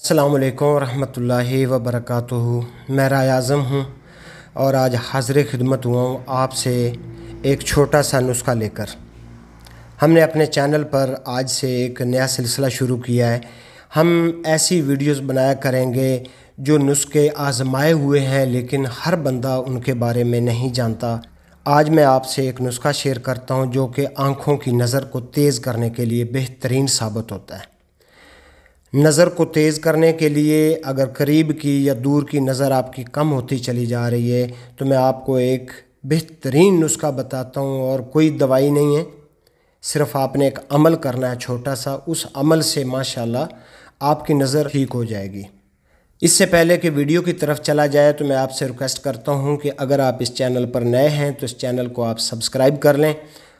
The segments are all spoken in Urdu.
السلام علیکم ورحمۃ اللہ وبرکاتہ۔ میں رائے اعظم ہوں اور آج حاضر خدمت ہوا ہوں آپ سے ایک چھوٹا سا نسخہ لے کر۔ ہم نے اپنے چینل پر آج سے ایک نیا سلسلہ شروع کیا ہے۔ ہم ایسی ویڈیوز بنایا کریں گے جو نسخے آزمائے ہوئے ہیں لیکن ہر بندہ ان کے بارے میں نہیں جانتا۔ آج میں آپ سے ایک نسخہ شیئر کرتا ہوں جو کہ آنکھوں کی نظر کو تیز کرنے کے لیے بہترین ثابت ہوتا ہے۔ نظر کو تیز کرنے کے لیے اگر قریب کی یا دور کی نظر آپ کی کم ہوتی چلی جا رہی ہے تو میں آپ کو ایک بہترین نسخہ بتاتا ہوں، اور کوئی دوائی نہیں ہے، صرف آپ نے ایک عمل کرنا ہے چھوٹا سا۔ اس عمل سے ماشاءاللہ آپ کی نظر ٹھیک ہو جائے گی۔ اس سے پہلے کہ ویڈیو کی طرف چلا جائے تو میں آپ سے ریکویسٹ کرتا ہوں کہ اگر آپ اس چینل پر نئے ہیں تو اس چینل کو آپ سبسکرائب کر لیں،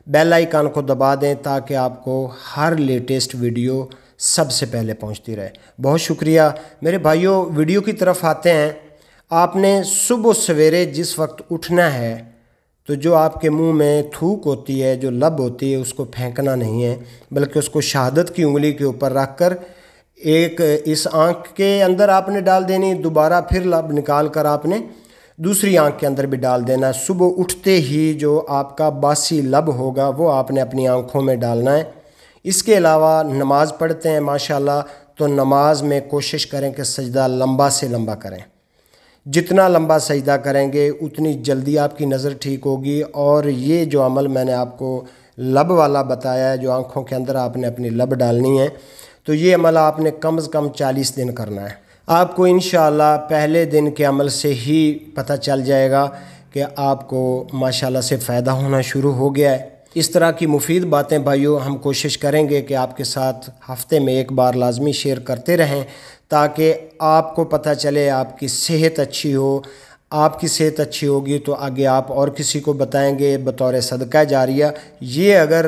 بیل آئیکن کو دبا دیں تاکہ آپ کو ہر لیٹسٹ ویڈیو سب سے پہلے پہنچتی رہے۔ بہت شکریہ میرے بھائیوں۔ ویڈیو کی طرف آتے ہیں۔ آپ نے صبح سویرے جس وقت اٹھنا ہے تو جو آپ کے منہ میں تھوک ہوتی ہے، جو لب ہوتی ہے، اس کو پھینکنا نہیں ہے، بلکہ اس کو شہادت کی انگلی کے اوپر رکھ کر ایک اس آنکھ کے اندر آپ نے ڈال دینی، دوبارہ پھر لب نکال کر آپ نے دوسری آنکھ کے اندر بھی ڈال دینا۔ صبح اٹھتے ہی جو آپ کا باسی لب ہوگا وہ آپ نے اپنی آنکھوں میں ڈالنا ہے۔ اس کے علاوہ نماز پڑھتے ہیں ماشاءاللہ تو نماز میں کوشش کریں کہ سجدہ لمبا سے لمبا کریں۔ جتنا لمبا سجدہ کریں گے اتنی جلدی آپ کی نظر ٹھیک ہوگی۔ اور یہ جو عمل میں نے آپ کو لب والا بتایا ہے، جو آنکھوں کے اندر آپ نے اپنی لب ڈالنی ہے، تو یہ عمل آپ نے کم از کم 40 دن کرنا ہے۔ آپ کو انشاءاللہ پہلے دن کے عمل سے ہی پتہ چل جائے گا کہ آپ کو ماشاءاللہ سے فائدہ ہونا شروع ہو گیا ہے۔ اس طرح کی مفید باتیں بھائیوں ہم کوشش کریں گے کہ آپ کے ساتھ ہفتے میں ایک بار لازمی شیئر کرتے رہیں تاکہ آپ کو پتہ چلے، آپ کی صحت اچھی ہو۔ آپ کی صحت اچھی ہوگی تو آگے آپ اور کسی کو بتائیں گے بطور صدقہ جاریہ۔ یہ اگر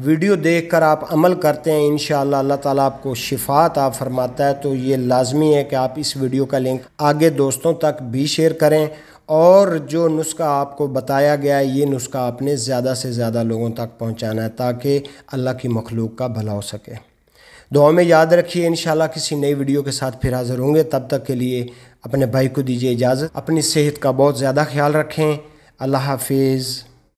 ویڈیو دیکھ کر آپ عمل کرتے ہیں انشاءاللہ اللہ تعالیٰ آپ کو شفا عطا فرماتا ہے، تو یہ لازمی ہے کہ آپ اس ویڈیو کا لنک آگے دوستوں تک بھی شیئر کریں، اور جو نسخہ آپ کو بتایا گیا ہے یہ نسخہ آپ نے زیادہ سے زیادہ لوگوں تک پہنچانا ہے تاکہ اللہ کی مخلوق کا بھلا ہو سکے۔ دعاؤں میں یاد رکھیے، انشاءاللہ کسی نئی ویڈیو کے ساتھ پھر حاضر ہوں گے۔ تب تک کے لیے اپنے بھائی کو دیجیے اجازت۔ اپنی صحت کا بہت زیادہ خیال رکھیں۔ اللہ حافظ۔